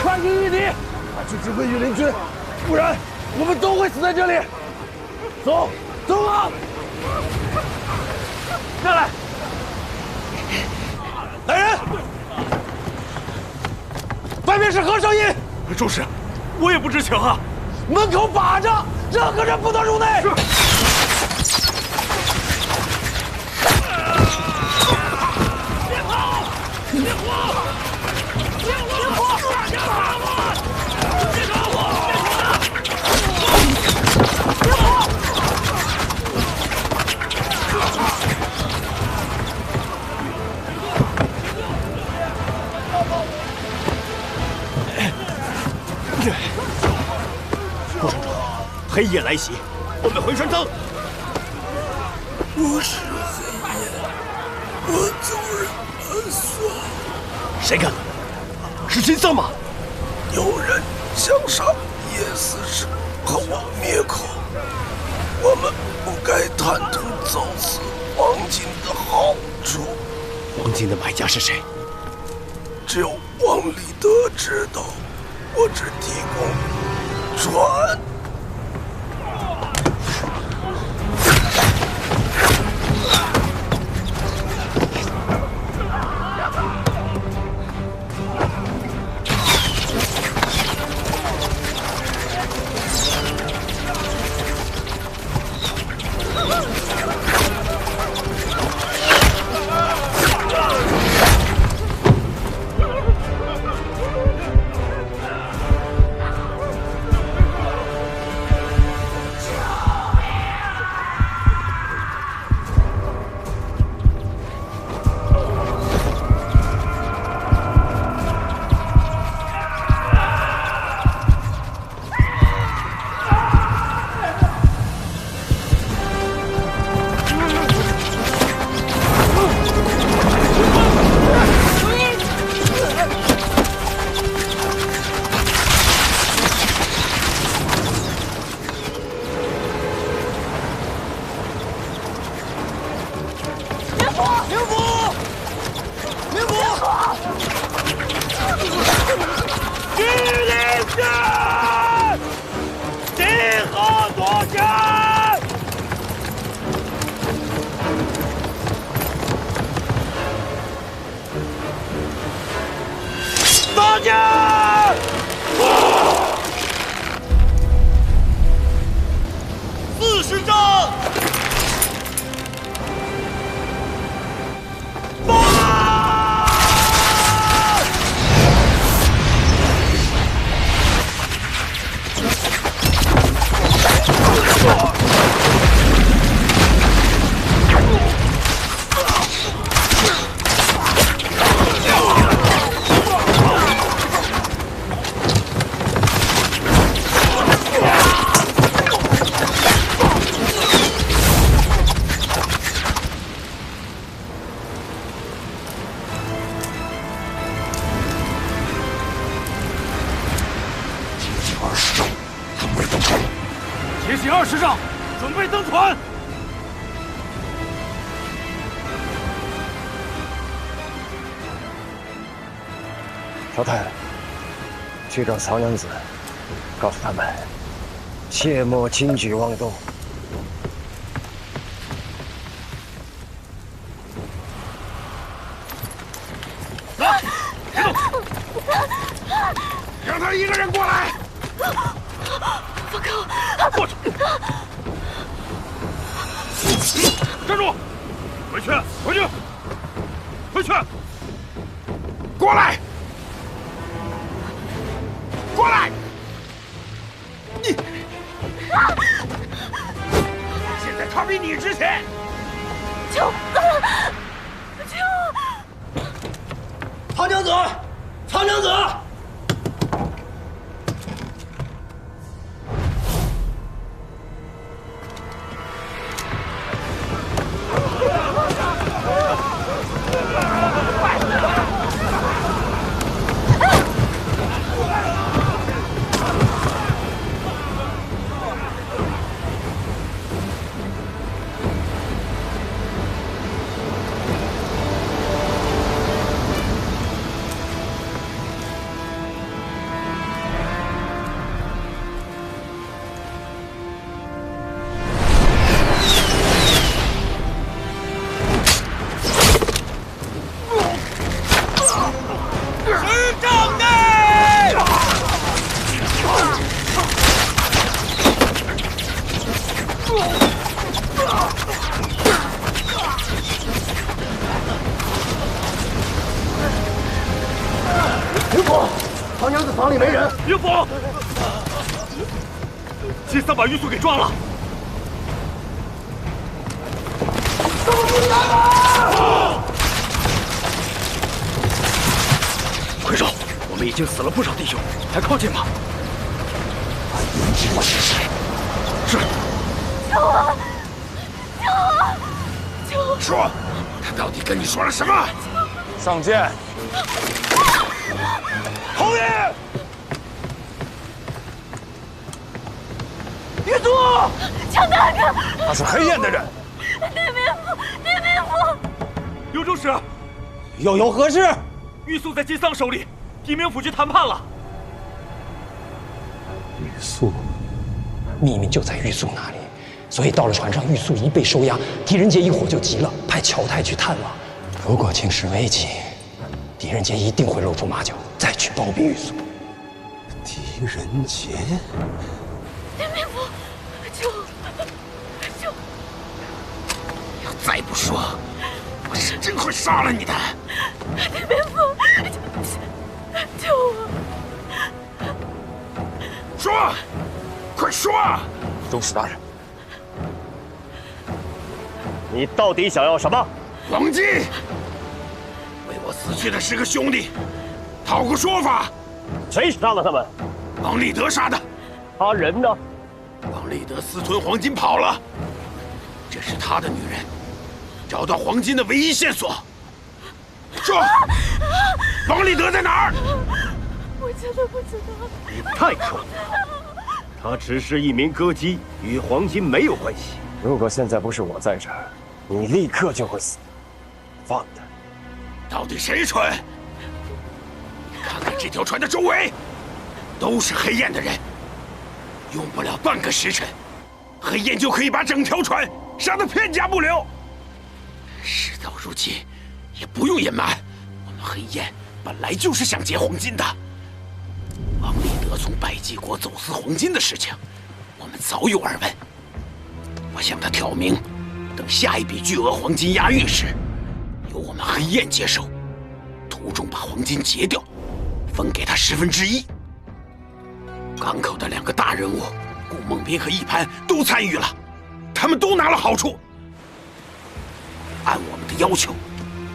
传令于你，快去指挥御林军，不然我们都会死在这里。走，走啊！下来，来人！外面是何声音？主使，我也不知情啊。门口把着，任何人不得入内。是。别跑！别火！别火！别打我！别打我！别跑！ 顾省长，黑夜来袭，我们回山增。不是黑夜，我走人暗算。谁干的？是金桑吗？有人想杀叶司使和我灭口，我们不该贪图走私黄金的好处。黄金的买家是谁？只有王立德知道。 我只提供船。少太，去找曹娘子，告诉他们，切莫轻举妄动。来，别动，让他一个人过来。放开我！过去。站住！回去，回去，回去！过来！ 过来！你，现在他比你值钱。救！曹娘子，曹娘子！曹娘子房里没人。岳父，金桑把玉素给抓了。快绕！我们已经死了不少弟兄，还靠近吗？是。救我！救我！救我！说，他到底跟你说了什么？上剑！侯爷！玉素，强大哥，他是黑焰的人。内明府，内明府。有主使，又有何事？玉素在金桑手里，地名府去谈判了。玉素，秘密就在玉素那里，所以到了船上，玉素一被收押，狄仁杰一伙就急了，派乔太去探望。如果情势危急，狄仁杰一定会露出马脚，再去包庇玉素。狄仁杰，内明府，救！要再不说，我是真会杀了你的。内明府，救我！说，快说！中使大人，你到底想要什么？王金，为我死去的10个兄弟，讨个说法。谁杀了他们？王立德杀的。他人呢？王立德私吞黄金跑了，这是他的女人，找到黄金的唯一线索。说，王立德在哪儿？我真的不知道。你太可恶了！他只是一名歌姬，与黄金没有关系。如果现在不是我在这儿，你立刻就会死。放他！到底谁蠢？看看这条船的周围，都是黑焰的人，用不了半个时辰，黑焰就可以把整条船杀得片甲不留。事到如今，也不用隐瞒，我们黑焰本来就是想劫黄金的。王立德从百济国走私黄金的事情，我们早有耳闻。我向他挑明，等下一笔巨额黄金押运时，由我们黑焰接手，途中把黄金劫掉，分给他1/10。港口的2个大人物顾梦斌和一潘都参与了，他们都拿了好处。按我们的要求，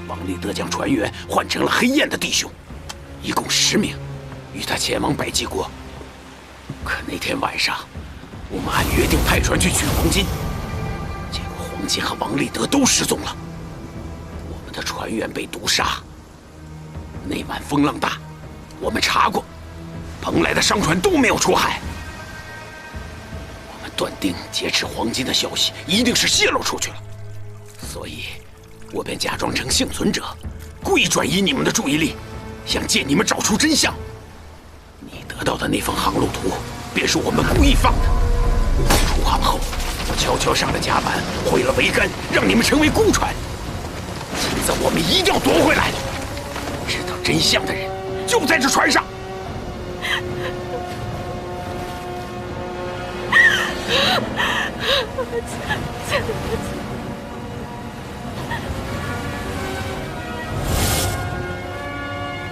王立德将船员换成了黑焰的弟兄，一共10名，与他前往百济国。可那天晚上，我们按约定派船去取黄金，结果黄金和王立德都失踪了，我们的船员被毒杀。那晚风浪大，我们查过，蓬莱的商船都没有出海。我们断定劫持黄金的消息一定是泄露出去了，所以我便假装成幸存者，故意转移你们的注意力，想借你们找出真相。你得到的那份航路图，便是我们故意放的。出航后，我悄悄上了甲板，毁了桅杆，让你们成为孤船。金子我们一定要夺回来。知道真相的人就在这船上。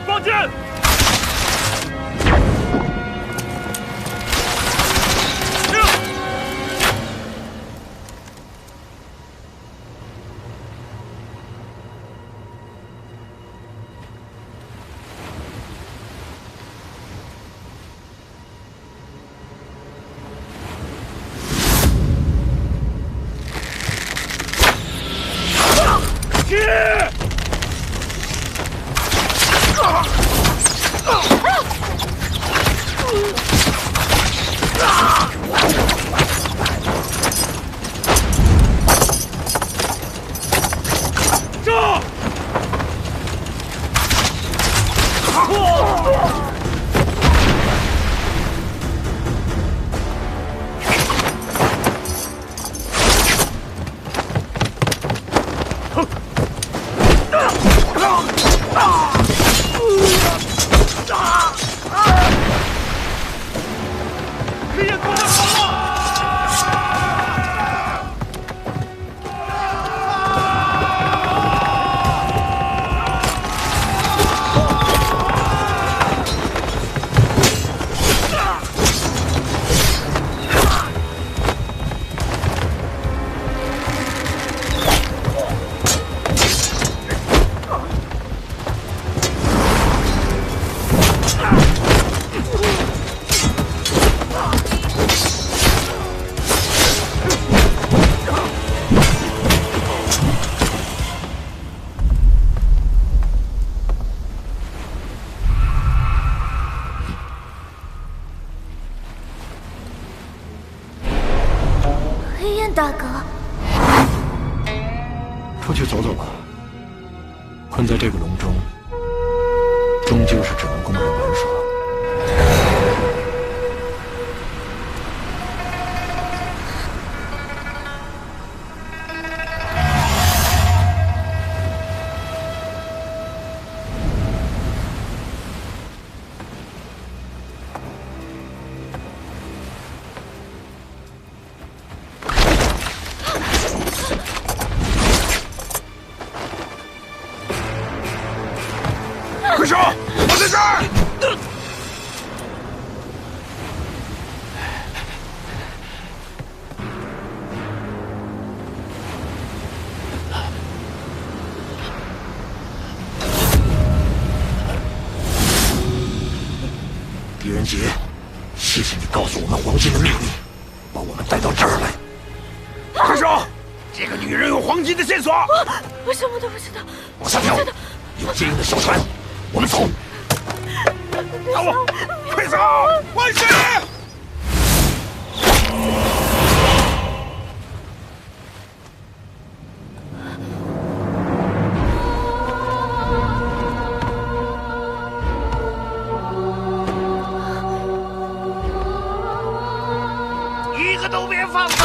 放箭！大哥。出去走走吧。困在这个笼中，终究是只能供人玩耍。快手，我在这儿！狄仁杰，谢谢你告诉我们黄金的秘密，把我们带到这儿来。快手，这个女人有黄金的线索。我什么都不知道。往下跳，有接应的小船，我们走。走，快走！万岁！一个都别放走！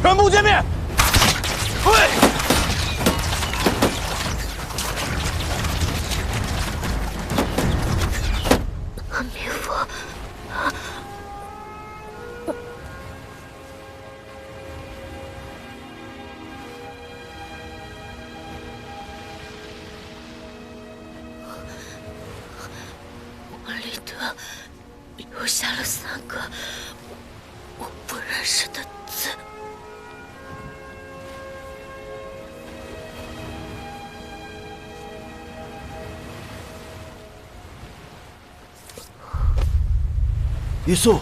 全部歼灭！退！阿弥佛。王立德留下了3个我不认识的字。玉素，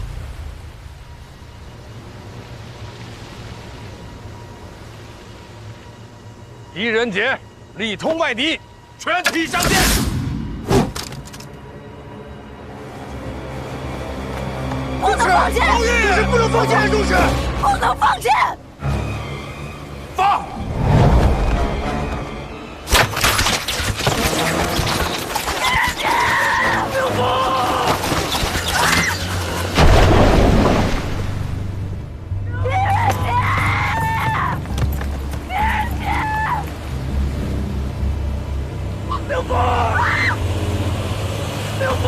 狄仁杰力冲外敌，全体上线！不能放箭！这是不能放箭的重视！不能放箭！放！刘波！刘波！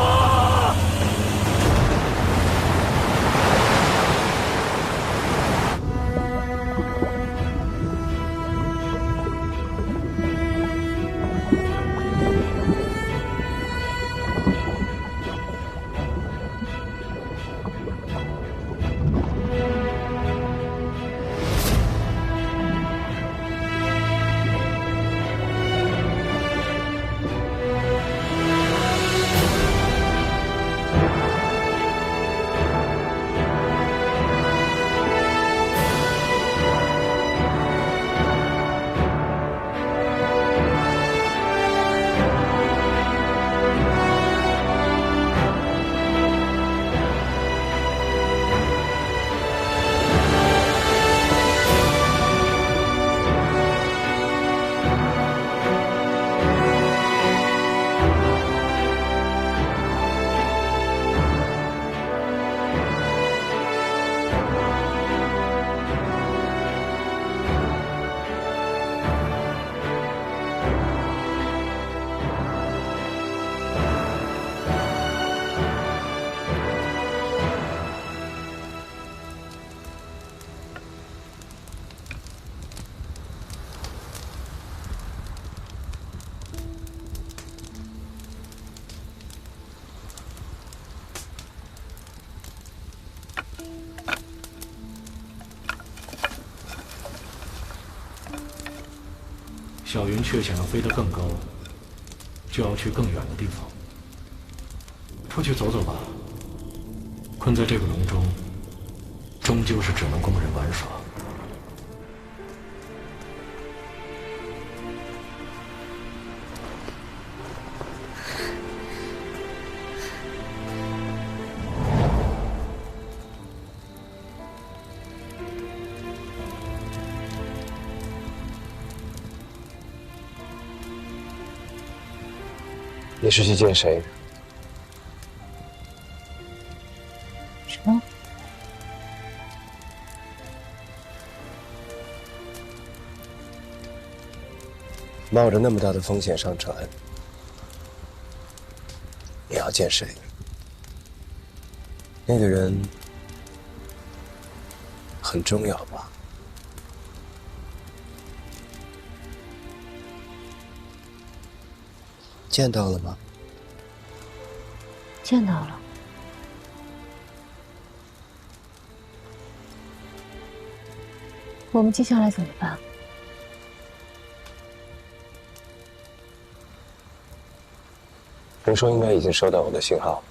小云雀想要飞得更高，就要去更远的地方。出去走走吧。困在这个笼中，终究是只能供人玩耍。你是去见谁？什么？冒着那么大的风险上船，你要见谁？那个人很重要吧？见到了吗？见到了。我们接下来怎么办？人说应该已经收到我的信号，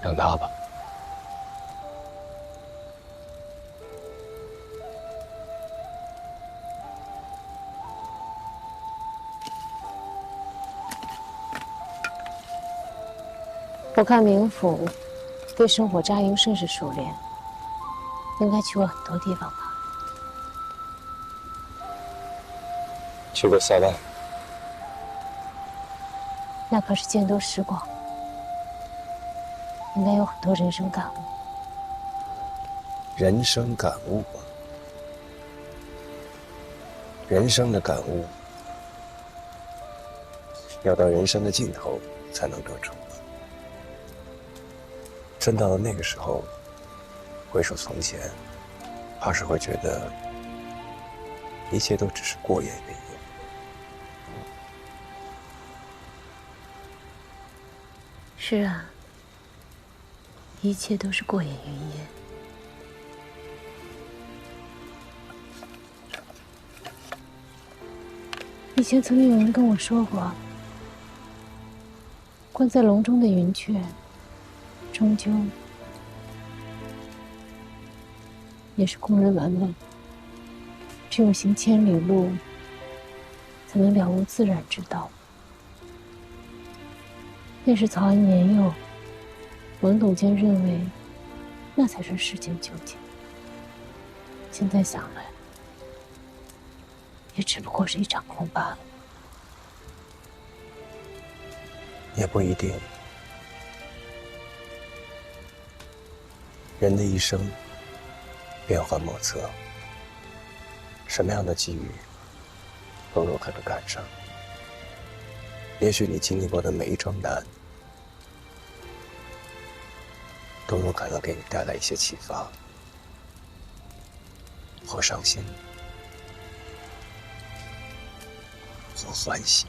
让他吧。我看冥府对生火扎营甚是熟练，应该去过很多地方吧？去过塞外。那可是见多识广，应该有很多人生感悟。人生感悟吧，人生的感悟，要到人生的尽头才能得出。真到了那个时候，回首从前，怕是会觉得一切都只是过眼云烟。是啊，一切都是过眼云烟。以前曾经有人跟我说过，关在笼中的云雀，终究也是供人玩乐。只有行千里路，才能了悟自然之道。那时曹安年幼，懵懂间认为，那才是世间究竟。现在想来，也只不过是一场空罢了。也不一定。人的一生变幻莫测，什么样的机遇都有可能赶上。也许你经历过的每一桩难，都有可能给你带来一些启发，或伤心，或欢喜。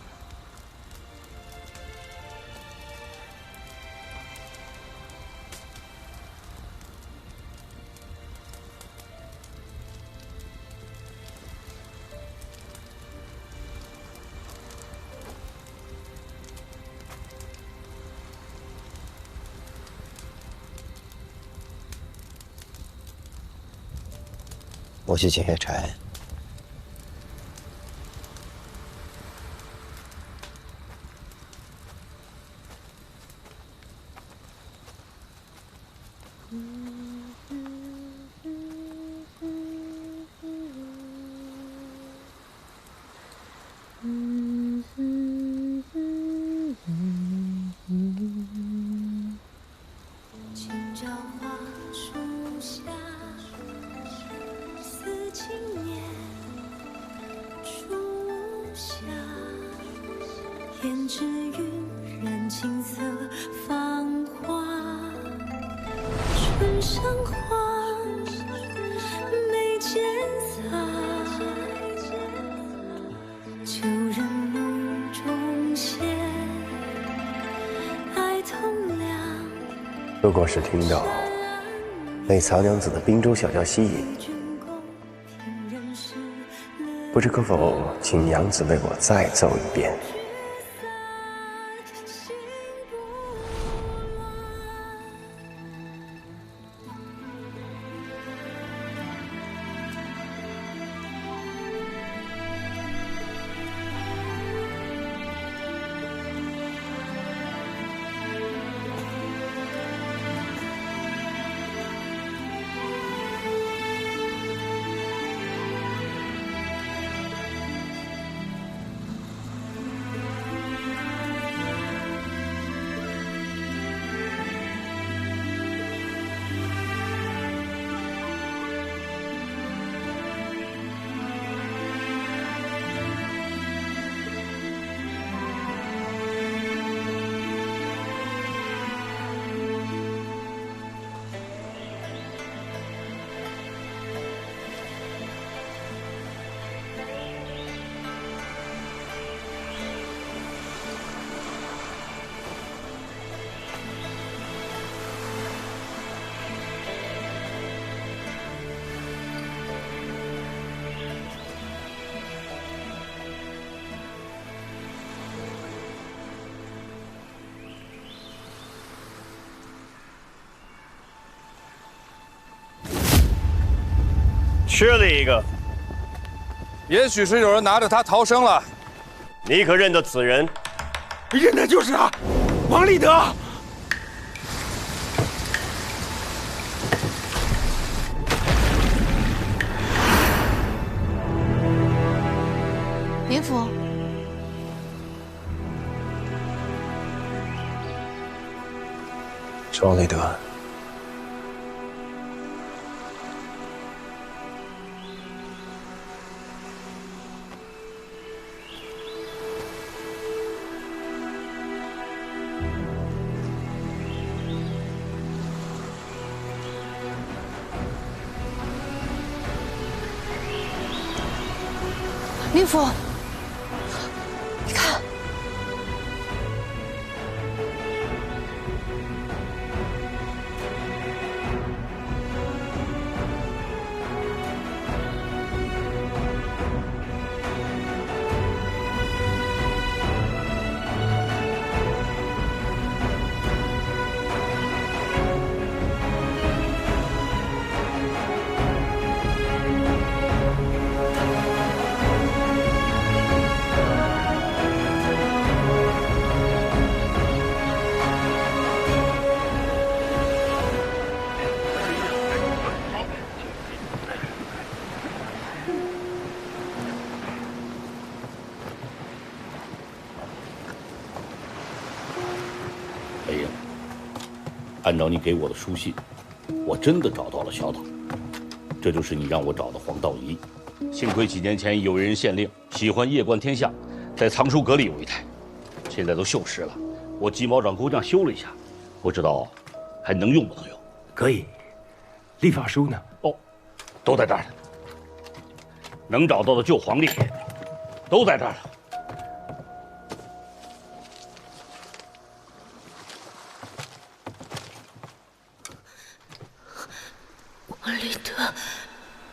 我去捡叶柴。胭脂晕染青色芳华，春上花，眉间洒，旧人梦中现，爱同凉。如果是听到被曹娘子的滨州小调吸引，不知可否请娘子为我再奏一遍？缺了一个，也许是有人拿着它逃生了。你可认得此人？认得就是他，王立德。林甫，是王立德。林甫，你看，裴英，按照你给我的书信，我真的找到了小岛，这就是你让我找的黄道仪。幸亏几年前有人县令喜欢夜观天象，在藏书阁里有一台，现在都锈蚀了，我鸡毛长工匠修了一下，不知道还能用不能用？可以。历法书呢？哦，都在这儿呢。能找到的旧黄历都在这儿了。王立德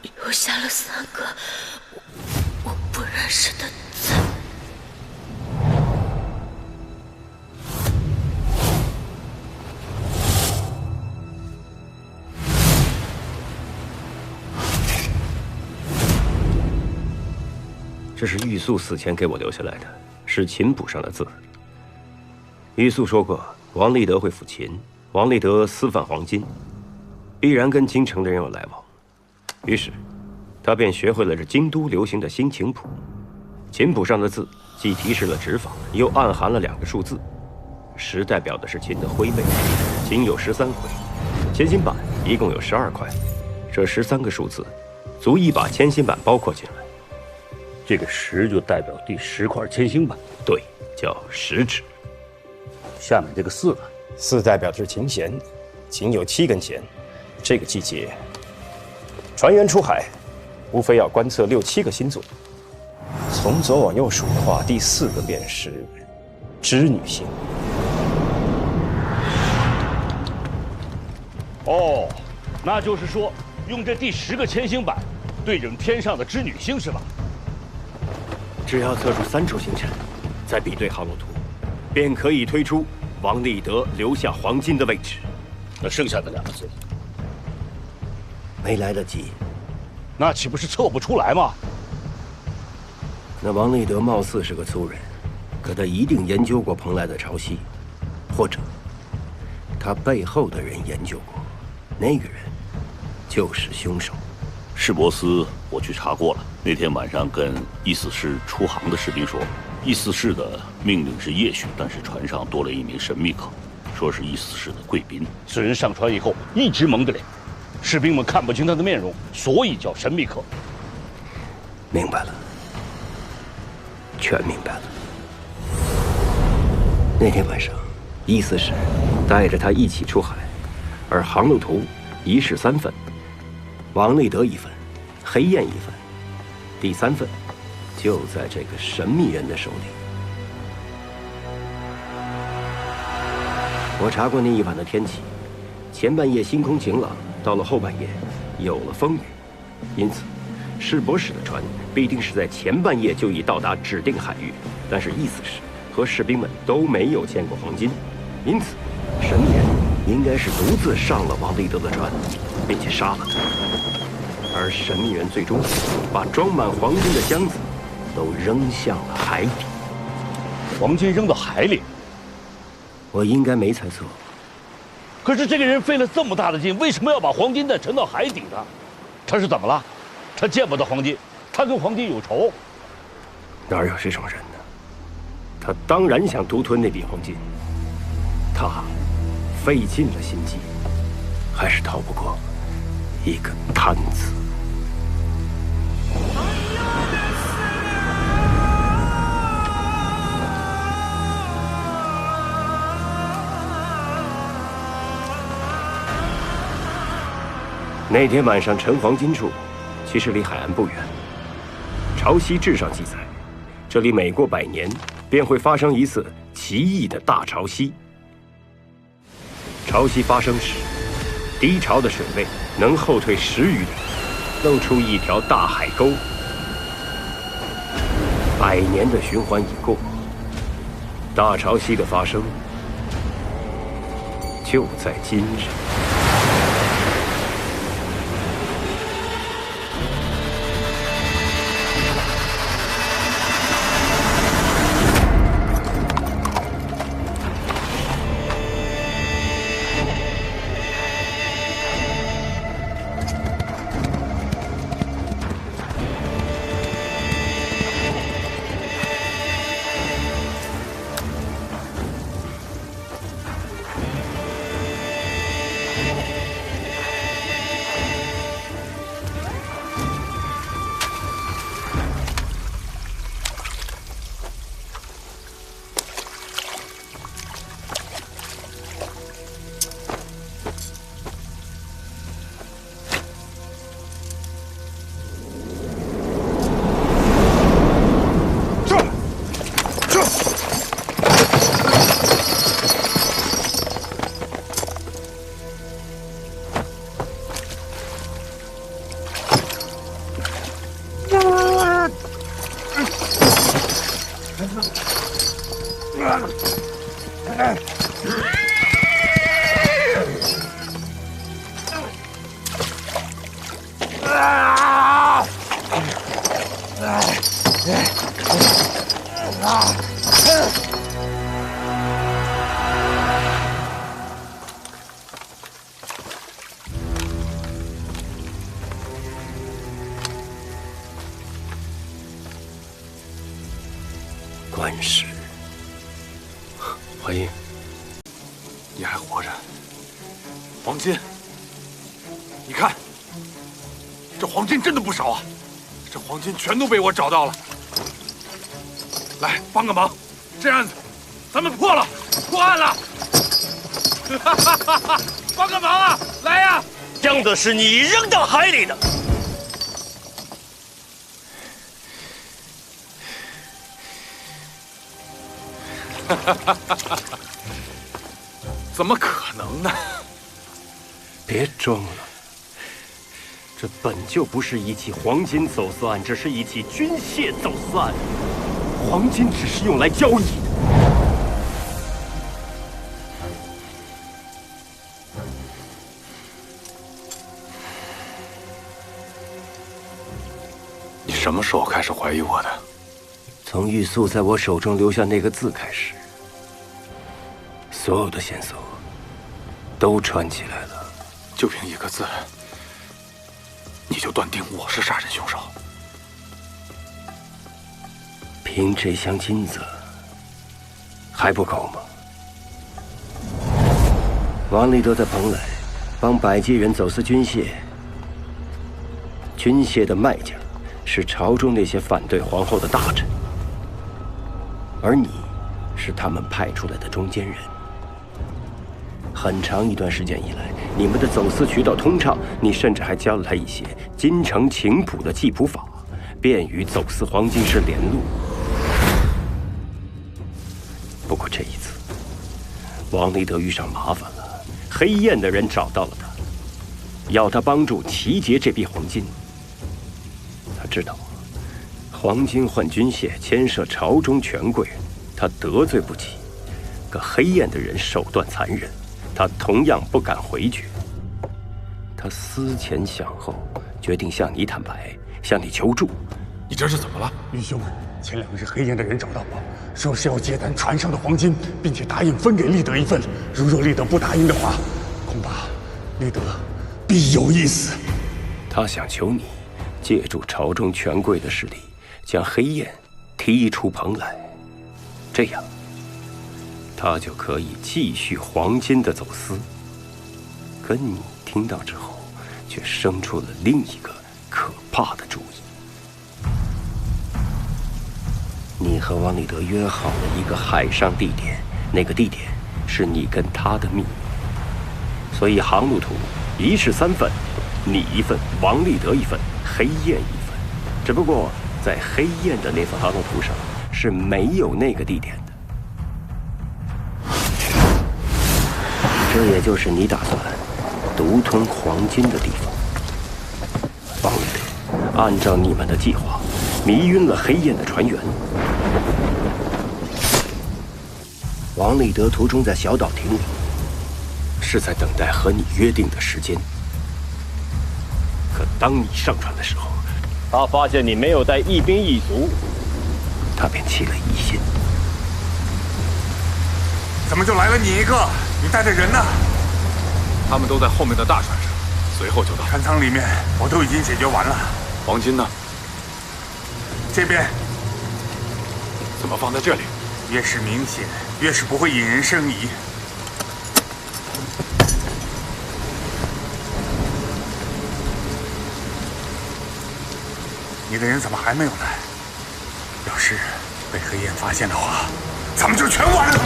留下了3个我不认识的字。这是玉素死前给我留下来的，是琴谱上的字。玉素说过，王立德会抚琴，王立德私贩黄金，必然跟京城的人有来往。于是，他便学会了这京都流行的新琴谱。琴谱上的字既提示了指法，又暗含了2个数字。10代表的是琴的徽位，琴有13回，千心板一共有12块。这13个数字，足以把千心板包括进来。这个10就代表第10块千星板，对，叫10指。下面这个4呢？4代表的是琴弦，琴有7根弦。这个季节，船员出海，无非要观测6、7个星座。从左往右数的话，第4个便是织女星。哦，那就是说，用这第10个千星板对准天上的织女星是吧？只要测出3处星辰，再比对航路图，便可以推出王立德留下黄金的位置。那剩下的2个字，没来得及。那岂不是测不出来吗？那王立德貌似是个粗人，可他一定研究过蓬莱的潮汐，或者他背后的人研究过，那个人就是凶手。市博司我去查过了，那天晚上跟意思是出航的士兵说，意思是的命令是夜巡，但是船上多了一名神秘客，说是意思是的贵宾。此人上船以后一直蒙着脸，士兵们看不清他的面容，所以叫神秘客。明白了，全明白了。那天晚上，意思是带着他一起出海，而航路图一式3份，王立德1份，黑雁1份，第3份就在这个神秘人的手里。我查过那一晚的天气，前半夜星空晴朗，到了后半夜有了风雨，因此市博士的船必定是在前半夜就已到达指定海域，但是意思是和士兵们都没有见过黄金，因此神秘人应该是独自上了王立德的船，并且杀了他。而神秘人最终把装满黄金的箱子都扔向了海底。黄金扔到海里？我应该没猜错。可是这个人费了这么大的劲，为什么要把黄金再沉到海底呢？他是怎么了？他见不到黄金，他跟黄金有仇？哪有这种人呢？他当然想独吞那笔黄金。他费尽了心机，还是逃不过一个贪字。那天晚上沉黄金处，其实离海岸不远。潮汐志上记载，这里每过100年，便会发生一次奇异的大潮汐。潮汐发生时，低潮的水位能后退10余里，露出一条大海沟。100年的循环已过，大潮汐的发生就在今日。关氏，怀英，你还活着。黄金，你看，这黄金真的不少啊！这黄金全都被我找到了。来，帮个忙，这案子咱们破了，破案了！帮个忙啊！来呀！箱子是你扔到海里的。怎么可能呢？别装了，这本就不是一起黄金走私案，这是一起军械走私案。黄金只是用来交易的。你什么时候开始怀疑我的？从玉素在我手中留下那个字开始，所有的线索都串起来了。就凭一个字，你就断定我是杀人凶手？凭这箱金子还不够吗？王立德在蓬莱帮百济人走私军械，军械的卖家是朝中那些反对皇后的大臣，而你是他们派出来的中间人。很长一段时间以来，你们的走私渠道通畅，你甚至还教了他一些京城琴谱的记谱法，便于走私黄金时联络。不过这一次，王立德遇上麻烦了，黑燕的人找到了他，要他帮助齐劫这批黄金。他知道黄金换军械牵涉朝中权贵，他得罪不起。可黑燕的人手段残忍，他同样不敢回绝。他思前想后，决定向你坦白，向你求助。你这是怎么了，玉兄？前2日黑燕的人找到我，说是要接单船上的黄金，并且答应分给立德一份。如若立德不答应的话，恐怕立德必有一死。他想求你借助朝中权贵的势力，将黑燕踢出蓬莱，这样他就可以继续黄金的走私。可你听到之后，却生出了另一个可怕的主意。你和王立德约好了一个海上地点，那个地点是你跟他的秘密。所以航路图一式3份，你1份，王立德1份，黑燕1份。只不过在黑燕的那份航路图上是没有那个地点的。这也就是你打算独吞黄金的地方。王立德按照你们的计划，迷晕了黑燕的船员。王立德途中在小岛停留，是在等待和你约定的时间。可当你上船的时候，他发现你没有带一兵一卒，他便起了疑心。怎么就来了你一个？你带的人呢？他们都在后面的大船上，随后就到。船舱里面我都已经解决完了。黄金呢？这边。怎么放在这里？越是明显，越是不会引人生疑。你的人怎么还没有来？要是被黑燕发现的话，咱们就全完了。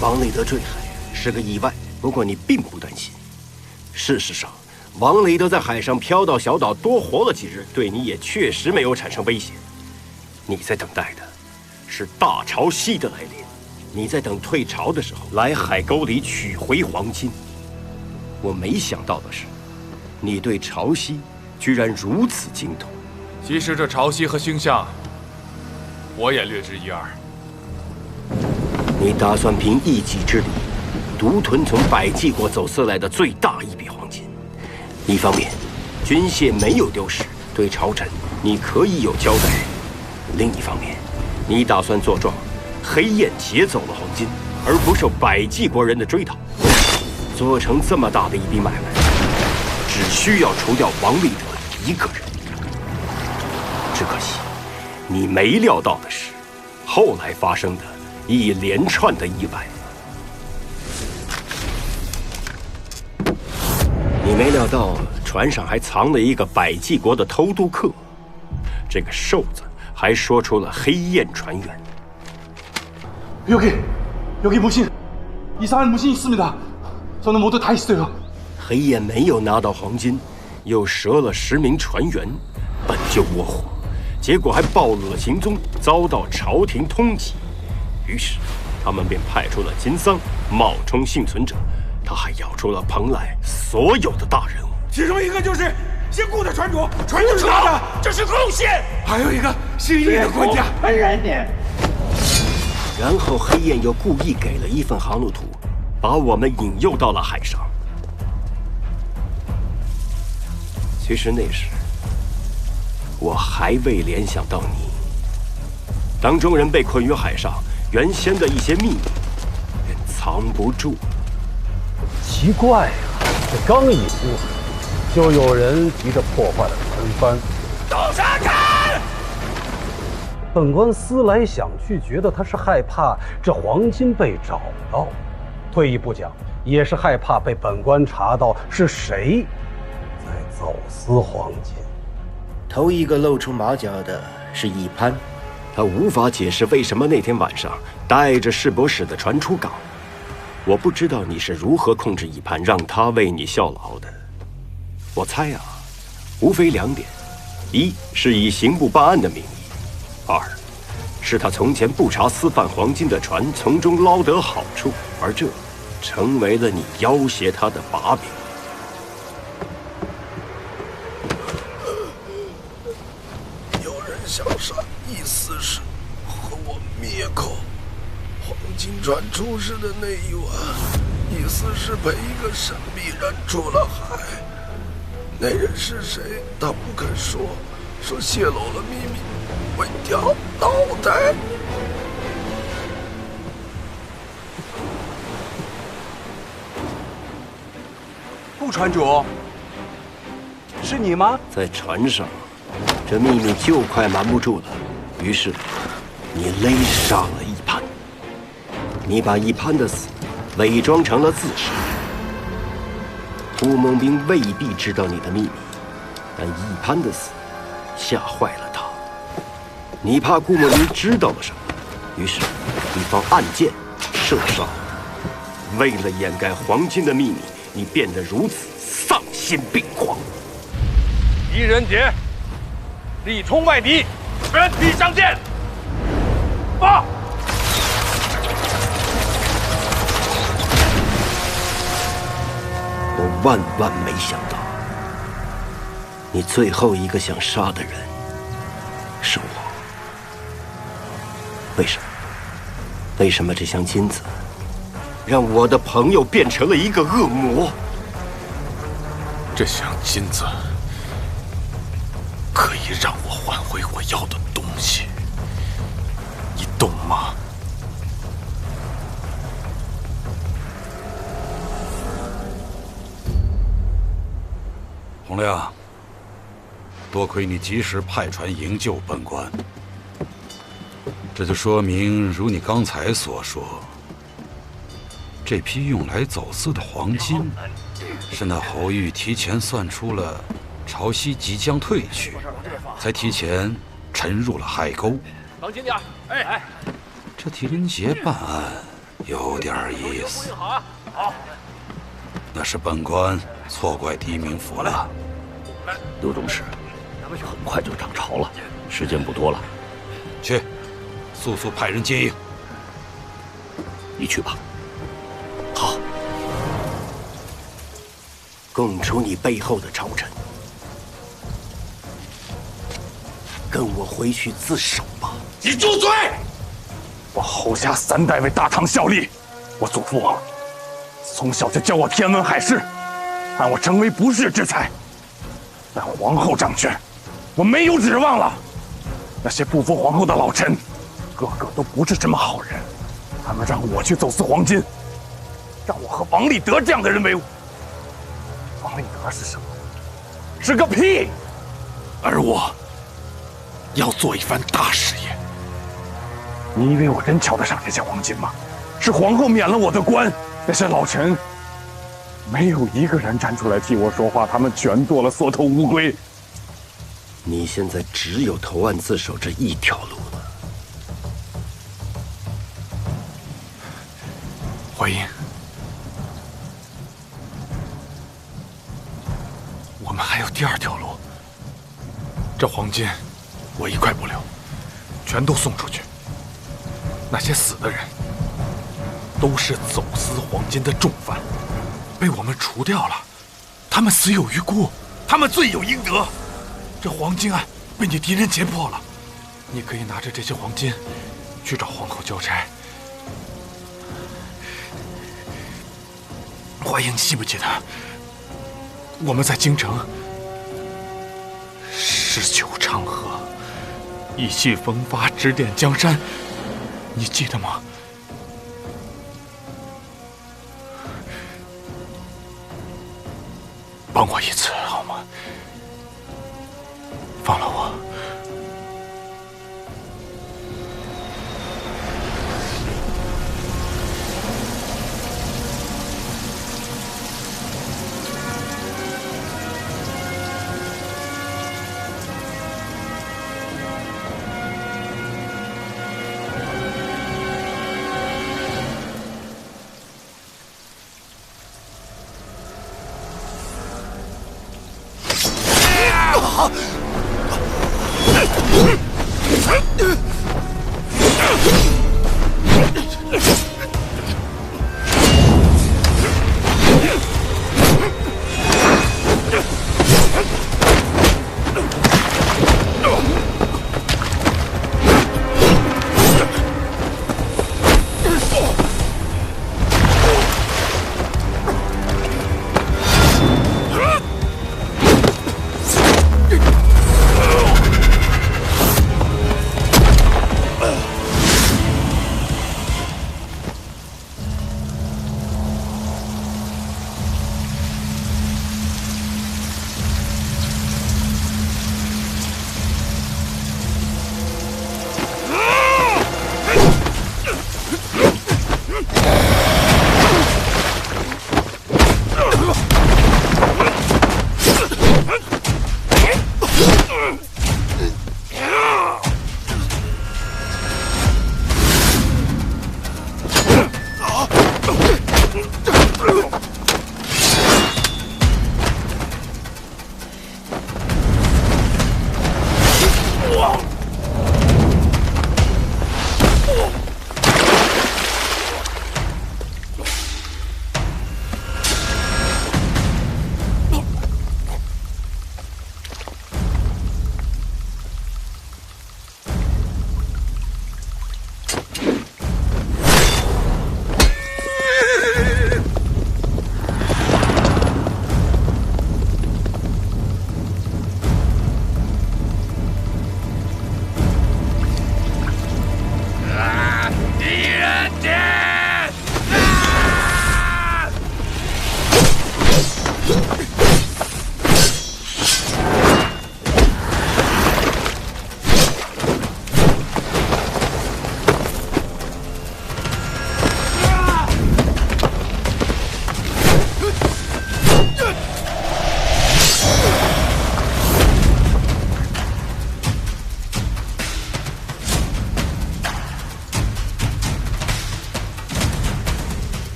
王立德坠海是个意外，不过你并不担心。事实上，王立德在海上漂到小岛多活了几日，对你也确实没有产生威胁。你在等待的是大潮汐的来临，你在等退潮的时候来海沟里取回黄金。我没想到的是，你对潮汐居然如此精通。其实这潮汐和星象，我也略知一二。你打算凭一己之力，独吞从百济国走私来的最大一笔黄金。一方面，军械没有丢失，对朝臣你可以有交代；另一方面，你打算作状，黑燕劫走了黄金，而不受百济国人的追讨。做成这么大的一笔买卖，只需要除掉王立德一个人。只可惜，你没料到的是，后来发生的一连串的意外。你没料到船上还藏了一个百济国的偷渡客，这个瘦子还说出了黑焰船员。 여기 무신 이상한 무신이 있습니다. 저는 모두 다 있어요. 黑焰没有拿到黄金，又折了10名船员，本就窝火，结果还暴露了行踪，遭到朝廷通缉。于是，他们便派出了金桑冒充幸存者，他还咬出了蓬莱所有的大人物，其中一个就是姓顾的船主，船就是他的，这是贡献。还有一个姓易的官家，本人呢？ 然后黑焰又故意给了一份航路图，把我们引诱到了海上。其实那时，我还未联想到你。当众人被困于海上，原先的一些秘密便藏不住。奇怪呀，这刚一出海，就有人急着破坏了船帆。动手看！ 本官思来想去，觉得他是害怕这黄金被找到，退一步讲，也是害怕被本官查到是谁在走私黄金。头一个露出马脚的是一潘，他无法解释为什么那天晚上带着世博使的船出港。我不知道你是如何控制一潘，让他为你效劳的。我猜啊，无非2点：一是以刑部办案的名义。 2是他从前不查私贩黄金的船，从中捞得好处，而这成为了你要挟他的把柄。有人想杀，意思是和我灭口。黄金船出事的那一晚，意思是陪一个神秘人出了海。那人是谁？他不肯说，说泄露了秘密。 会掉脑袋！顾船主，是你吗？在船上，这秘密就快瞒不住了。于是，你勒杀了一潘。你把一潘的死伪装成了自杀。顾梦兵未必知道你的秘密，但一潘的死吓坏了他。 你怕顾梦兵知道了什么，于是你放暗箭射杀。为了掩盖黄金的秘密，你变得如此丧心病狂。狄仁杰，力冲外敌，全体上阵！发！我万万没想到，你最后一个想杀的人是我。 为什么？为什么这箱金子让我的朋友变成了一个恶魔？这箱金子可以让我换回我要的东西，你懂吗？洪亮，多亏你及时派船营救本官。 这就说明，如你刚才所说，这批用来走私的黄金，是那侯玉提前算出了潮汐即将退去，才提前沉入了海沟。当心点！哎，这狄仁杰办案有点意思。好，那是本官错怪狄明府了。刘中士，很快就涨潮了，时间不多了。去。 速速派人接应。你去吧。好，供出你背后的朝臣，跟我回去自首吧。你住嘴！我侯家3代为大唐效力，我祖父从小就教我天文海事，让我成为不世之才。但皇后掌权，我没有指望了。那些不服皇后的老臣。 个个都不是什么好人，他们让我去走私黄金，让我和王立德这样的人为伍。王立德是什么？是个屁！而我要做一番大事业。你以为我真瞧得上这些黄金吗？是皇后免了我的官，那些老臣没有一个人站出来替我说话，他们全做了缩头乌龟。你现在只有投案自首这一条路了。淮阴，我们还有第二条路。这黄金，我一块不留，全都送出去。那些死的人，都是走私黄金的重犯，被我们除掉了。他们死有余辜，他们罪有应得。这黄金案被你敌人揭破了，你可以拿着这些黄金去找皇后交差。淮阴，你记不记得我们在京城诗酒唱和，意气风发，指点江山，你记得吗？帮我一次好吗？放了我。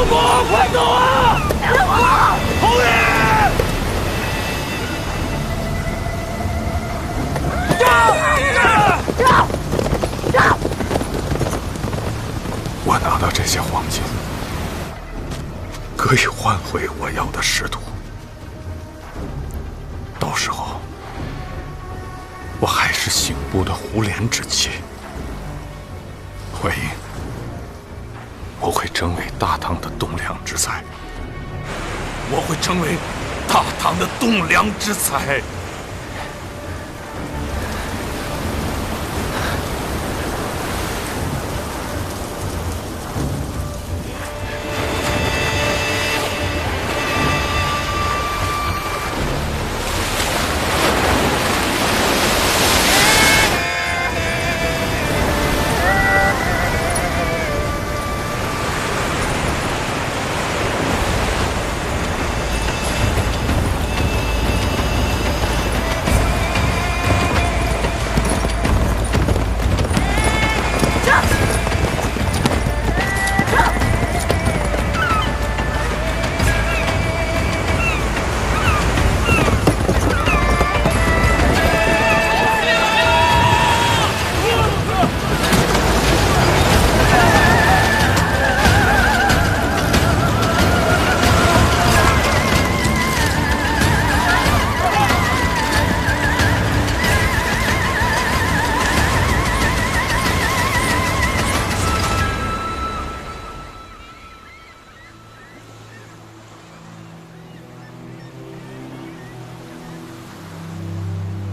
伯，快走啊！天王，侯爷！杀！我拿到这些黄金，可以换回我要的师徒。到时候，我还是刑部的胡连之妻。慧英，我会成为大唐的栋梁之才。我会成为大唐的栋梁之才。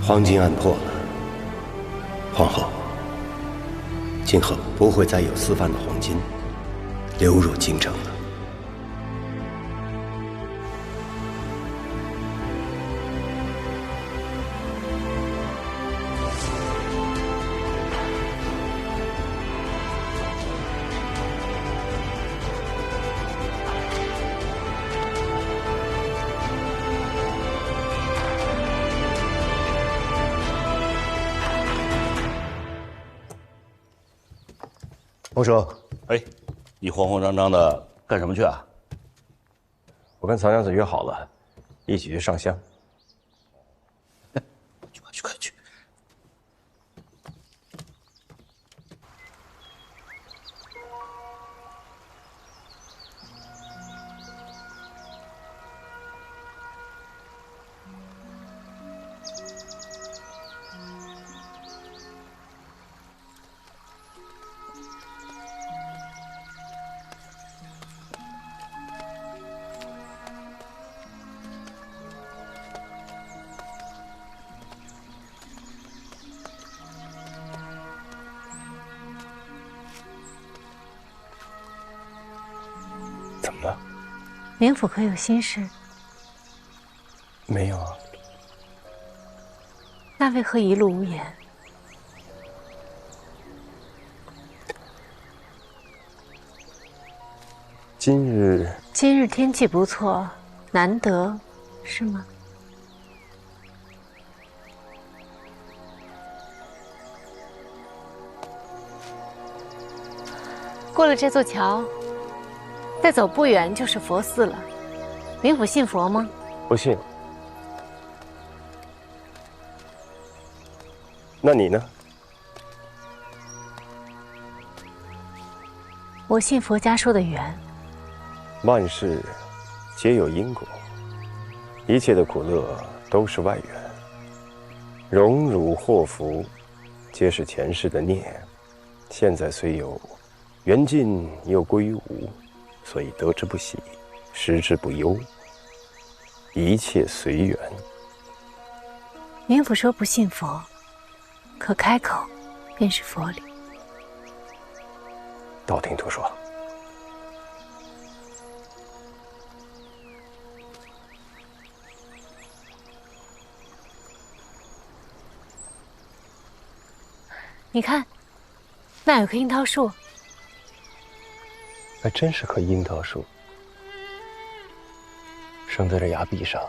黄金案破了，皇后，今后不会再有私贩的黄金流入京城了。洪叔，哎，你慌慌张张的干什么去啊？我跟曹娘子约好了，一起去上香。快去！怎么了？灵府可有心事？没有啊。那为何一路无言？今日天气不错，难得，是吗？过了这座桥，再走不远就是佛寺了。灵府信佛吗？不信。那你呢？我信佛家说的缘。万事皆有因果，一切的苦乐都是外缘。荣辱祸福，皆是前世的孽。现在虽有，缘尽又归无，所以得之不喜，失之不忧。一切随缘。灵府说不信佛，可开口便是佛理。道听途说。你看，那有棵樱桃树。还真是棵樱桃树，生在这崖壁上，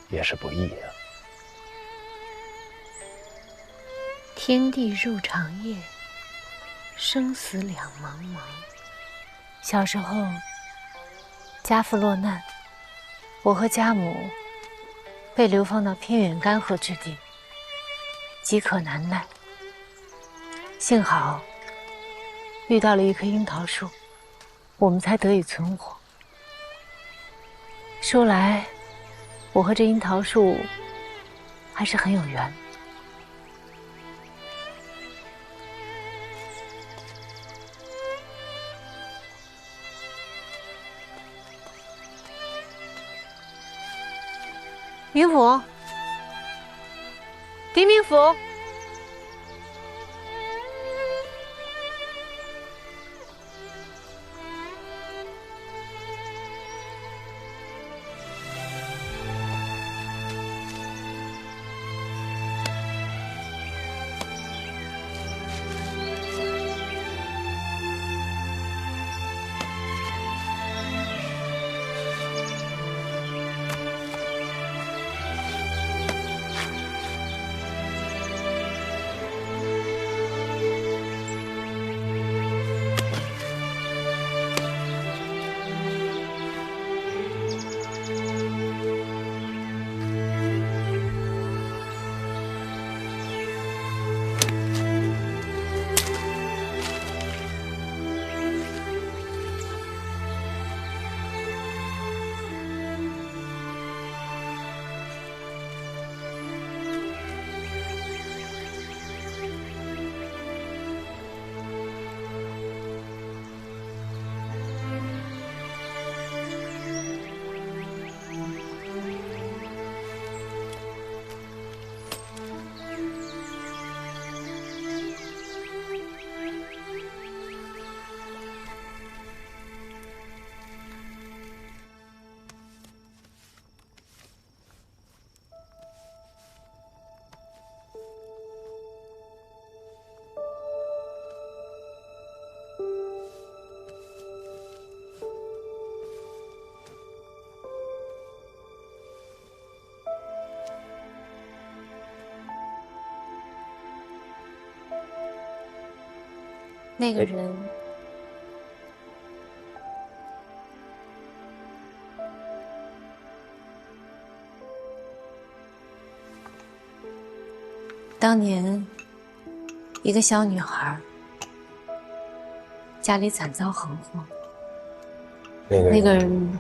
也是不易呀。天地入长夜，生死两茫茫。小时候，家父落难，我和家母被流放到偏远干涸之地，饥渴难耐。幸好遇到了一棵樱桃树，我们才得以存活。说来，我和这樱桃树还是很有缘。冥府，狄明府。那个人，当年一个小女孩，家里惨遭横祸，那个人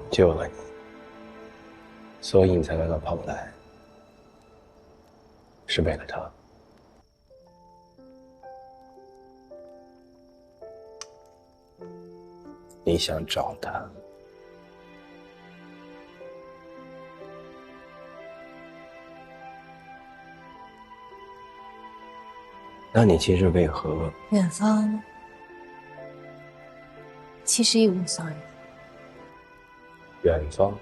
救了你，所以你才来到蓬莱，是为了他。你想找他，那你其实为何？远方其实一无所有。远方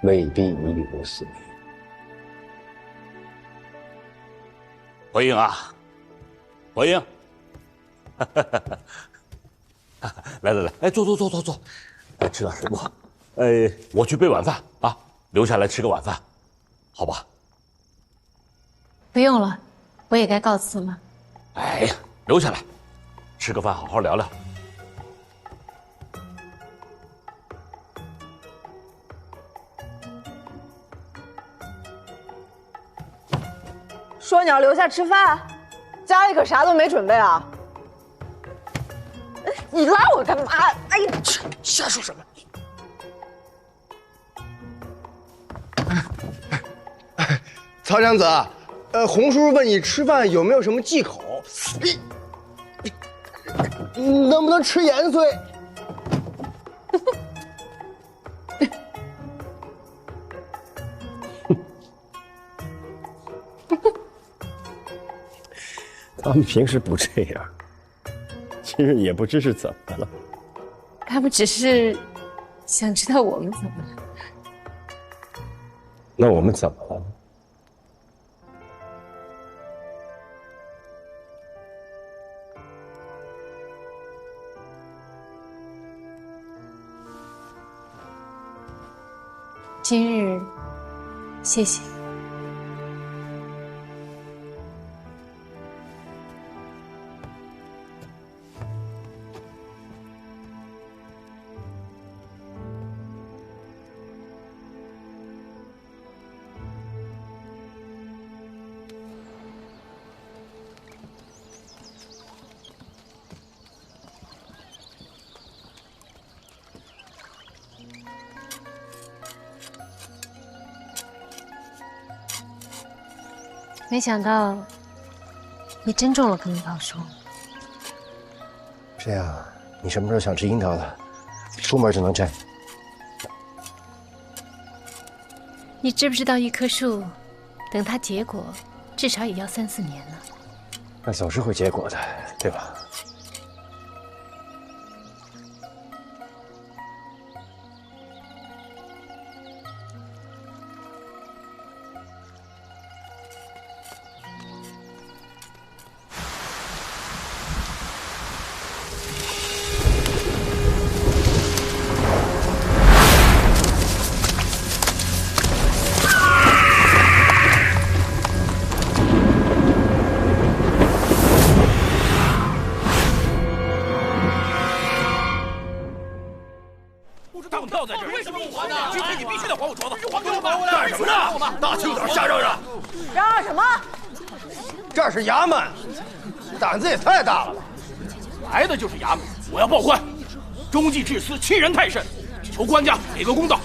未必一无所有。回应啊，回应！来来来，坐，来吃点水果。我去备晚饭啊，留下来吃个晚饭，好吧？不用了，我也该告辞了。哎呀，留下来，吃个饭，好好聊聊。说你要留下吃饭，家里可啥都没准备啊！你拉我干嘛？哎呀，瞎说什么？曹长子，洪叔叔问你吃饭有没有什么忌口？你能不能吃盐碎？他们平时不这样，今日也不知是怎么了。他们只是想知道我们怎么了。那我们怎么了？今日，谢谢。没想到你真中了跟老叔。这样，你什么时候想吃樱桃了，出门就能摘。你知不知道一棵树，等它结果，至少也要3、4年呢？那总是会结果的，对吧？当票在这儿，为什么不还呢？今天你必须得还我镯子！干什么呢？大清早瞎嚷嚷！嚷嚷什么？这是衙门，胆子也太大了吧！来的就是衙门，我要报官。中计治私欺人太甚，求官家给个公道。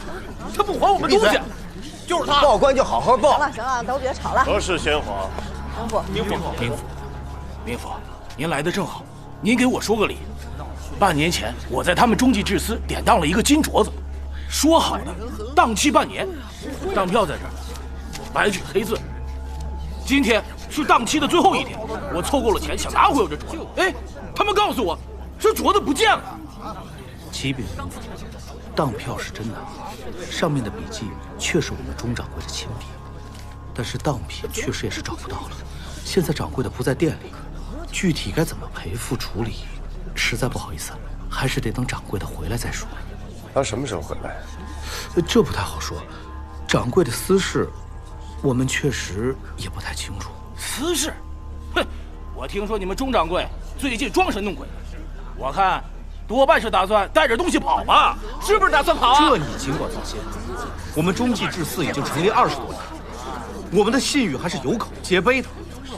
他不还我们东西，就是他。报官就好好报。行了行了，都别吵了。何事先皇？明府，明府，您来的正好，您给我说个理。半年前，我在他们中计治私典当了一个金镯子，说好的当期半年，当票在这儿，白纸黑字。今天是当期的最后一天，我凑够了钱想拿回我这镯子，哎，他们告诉我这镯子不见了。启禀明府，当票是真的，上面的笔迹确是我们钟掌柜的亲笔，但是当品确实也是找不到了。现在掌柜的不在店里，具体该怎么赔付处理？实在不好意思，还是得等掌柜的回来再说。他什么时候回来？这不太好说，掌柜的私事，我们确实也不太清楚。私事？哼！我听说你们钟掌柜最近装神弄鬼，我看多半是打算带着东西跑吧？是不是打算跑啊？这你尽管放心，我们中计治私已经成立20多年，我们的信誉还是有口皆碑的。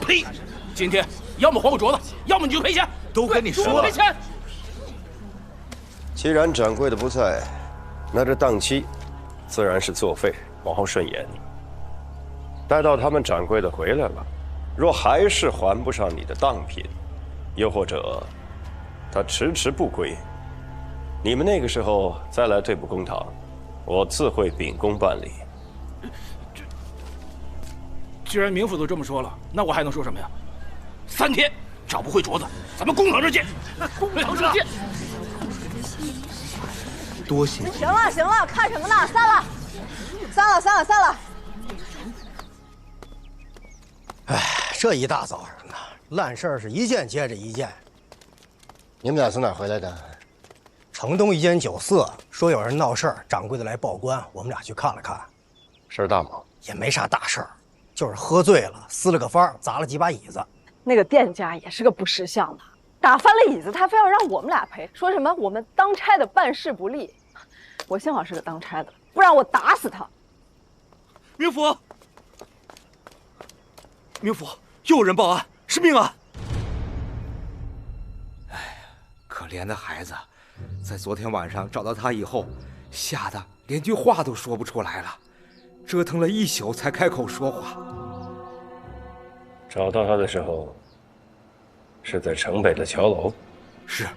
呸！今天要么还我镯子，要么你就赔钱。都跟你说了，赔钱。既然掌柜的不在，那这当期自然是作废，往后顺延。待到他们掌柜的回来了，若还是还不上你的当品，又或者他迟迟不归，你们那个时候再来对簿公堂，我自会秉公办理。既然明府都这么说了，那我还能说什么呀？3天找不回镯子，咱们公堂上见。公堂上见。多谢。行了行了，看什么呢？散了。哎，这一大早上的烂事儿是一件接着一件。你们俩从哪儿回来的？城东一间酒肆说有人闹事儿，掌柜的来报官，我们俩去看了看。事儿大吗？也没啥大事儿，就是喝醉了，撕了个方，砸了几把椅子。那个店家也是个不识相的，打翻了椅子，他非要让我们俩赔，说什么我们当差的办事不力。我幸好是个当差的，不然我打死他。明府，又有人报案，是命案。哎呀，可怜的孩子，在昨天晚上找到他以后，吓得连句话都说不出来了，折腾了一宿才开口说话。找到他的时候，是在城北的桥楼。是，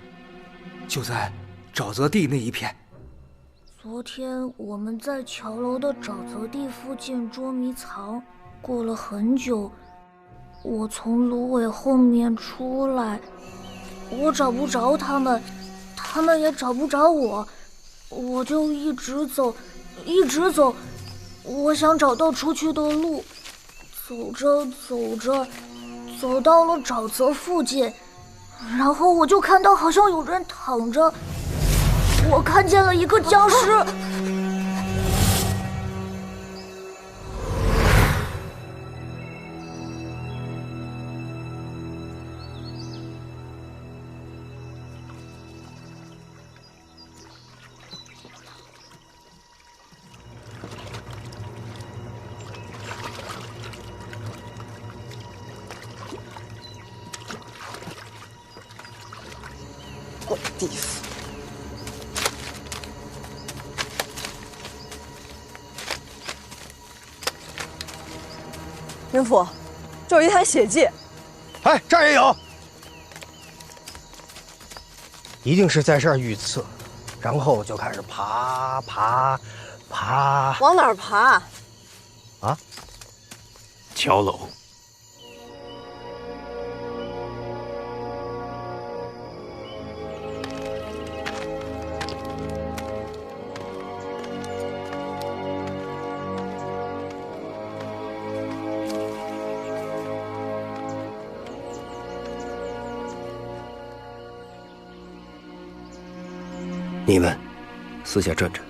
就在沼泽地那一片。昨天我们在桥楼的沼泽地附近捉迷藏，过了很久，我从芦苇后面出来，我找不着他们，他们也找不着我，我就一直走，我想找到出去的路。走着，走到了沼泽附近，然后我就看到好像有人躺着，我看见了一个僵尸。我的地府！明府，这有一滩血迹。哎，这儿也有，一定是在这儿遇刺，然后就开始爬。往哪儿爬？啊？桥楼。你们私下转转。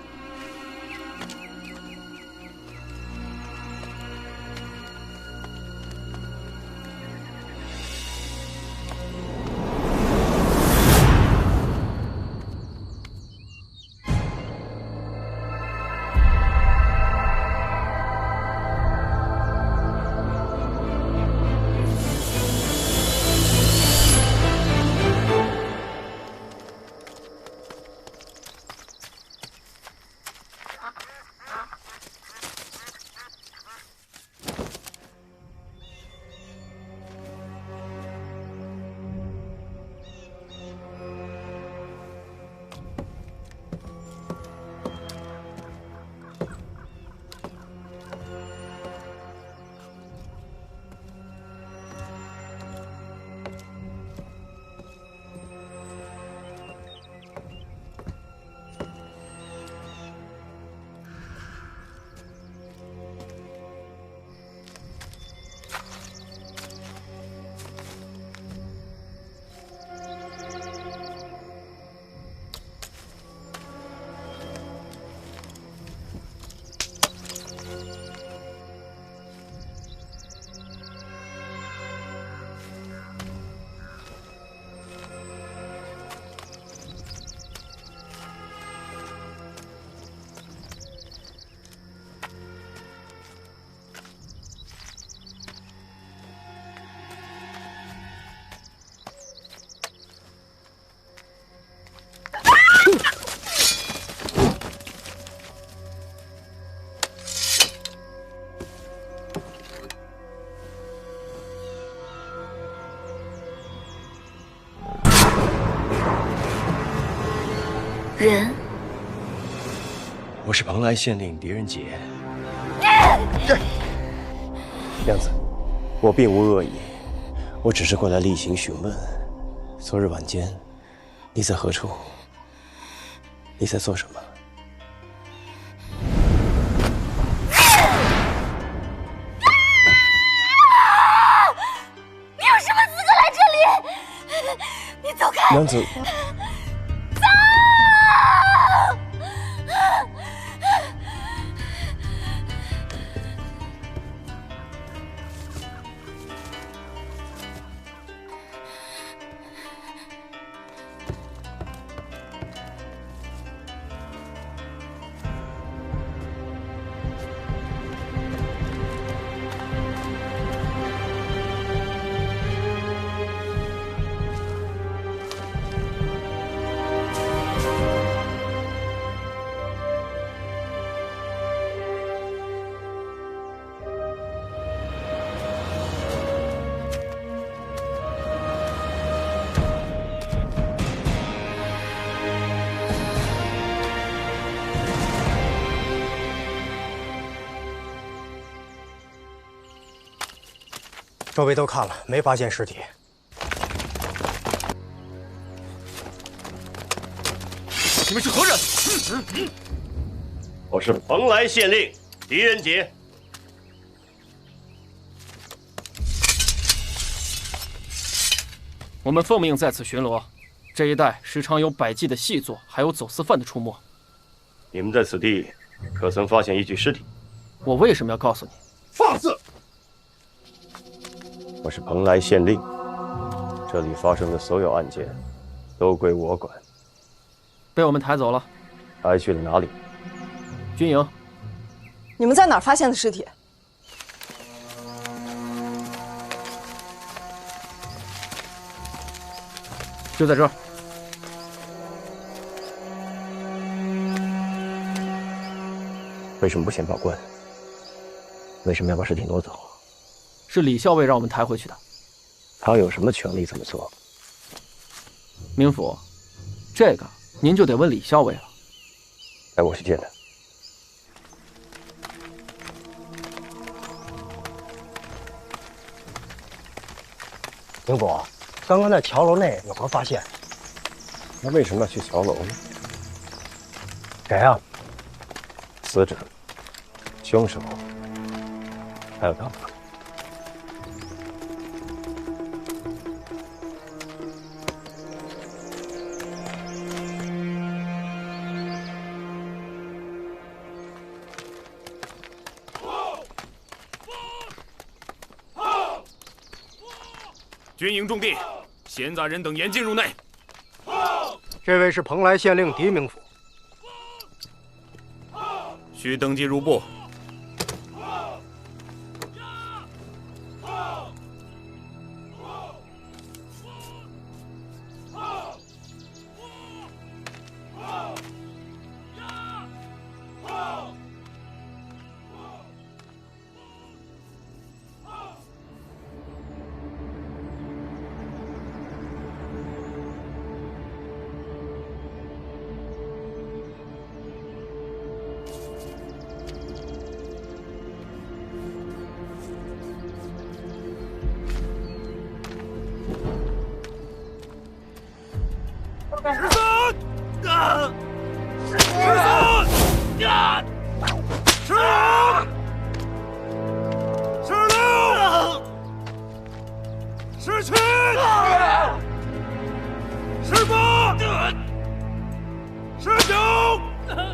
人，我是蓬莱县令狄仁杰。娘子，我并无恶意，我只是过来例行询问。昨日晚间，你在何处？你在做什么？你有什么资格来这里？你走开！娘子。周围都看了，没发现尸体。你们是何人？我是蓬莱县令狄仁杰。我们奉命在此巡逻，这一带时常有百计的细作，还有走私犯的出没。你们在此地可曾发现一具尸体？我为什么要告诉你？放肆！我是蓬莱县令，这里发生的所有案件都归我管。被我们抬走了。抬去了哪里？军营。你们在哪儿发现的尸体？就在这儿。为什么不先报官？为什么要把尸体挪走？是李校尉让我们抬回去的。他有什么权利这么做？明府，这个您就得问李校尉了。哎，我去见他。明府，刚刚在桥楼内有何发现？他为什么要去桥楼呢？谁啊？死者、凶手，还有他。军营重地，闲杂人等严禁入内。这位是蓬莱县令狄明府。需登记入部。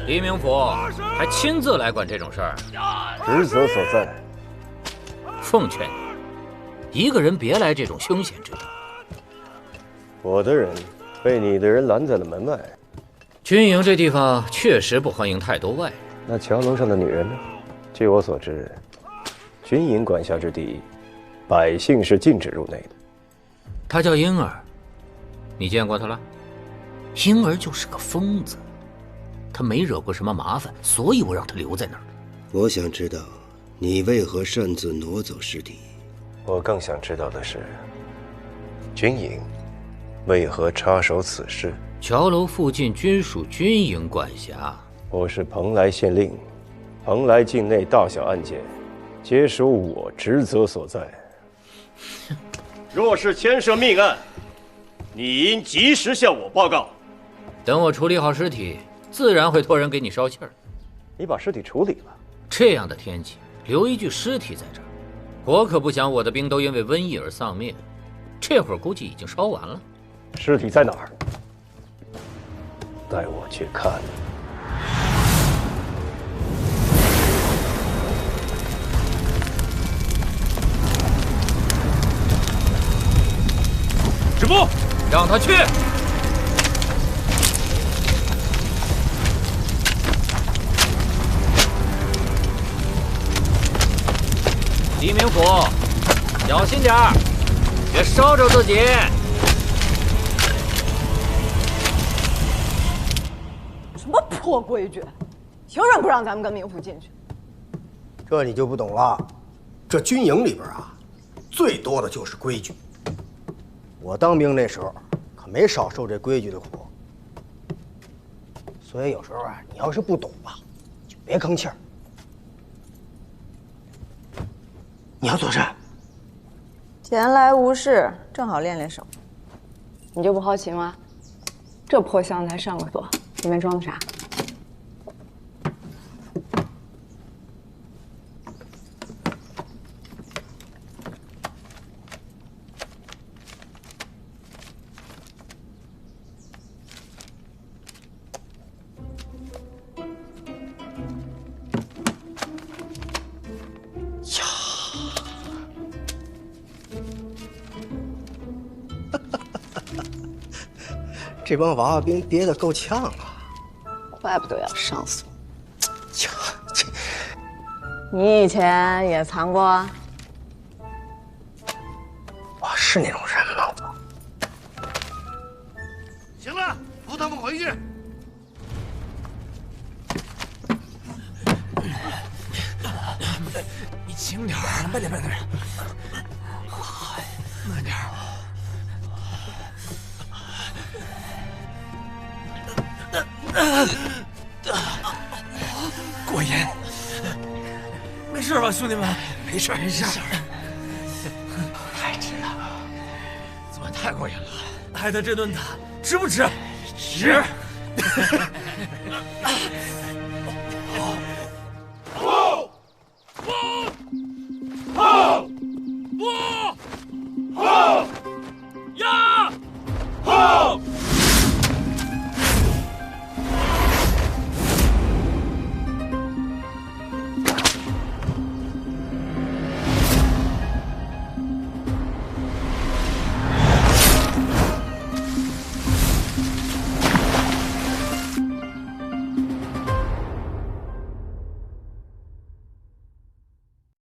黎明府还亲自来管这种事儿，职责所在。奉劝你，一个人别来这种凶险之地。我的人被你的人拦在了门外。军营这地方确实不欢迎太多外人。那桥楼上的女人呢？据我所知，军营管辖之地，百姓是禁止入内的。她叫婴儿，你见过她了？婴儿就是个疯子。他没惹过什么麻烦，所以我让他留在那儿。我想知道你为何擅自挪走尸体。我更想知道的是，军营为何插手此事？桥楼附近均属军营管辖。我是蓬莱县令，蓬莱境内大小案件，皆属我职责所在。若是牵涉命案，你应及时向我报告。等我处理好尸体，自然会托人给你捎信儿。你把尸体处理了？这样的天气，留一具尸体在这儿，我可不想我的兵都因为瘟疫而丧命。这会儿估计已经烧完了。尸体在哪儿？带我去看。止步！让他去。黎明府，小心点儿，别烧着自己。什么破规矩？凭什么不让咱们跟明府进去？这你就不懂了。这军营里边啊，最多的就是规矩。我当兵那时候可没少受这规矩的苦。所以有时候啊，你要是不懂吧，就别吭气儿。你要做甚？闲来无事，正好练练手。你就不好奇吗？这破箱子还上过锁，里面装的啥？这帮娃娃兵憋得够呛啊！怪不得要上锁。你以前也藏过？我是那种人吗？行了，扶他们回去。你轻点儿，慢点，慢点。慢点。过瘾。没事吧，兄弟们？没事，没事。太值了，昨晚太过瘾了。挨的这顿打值不值？值。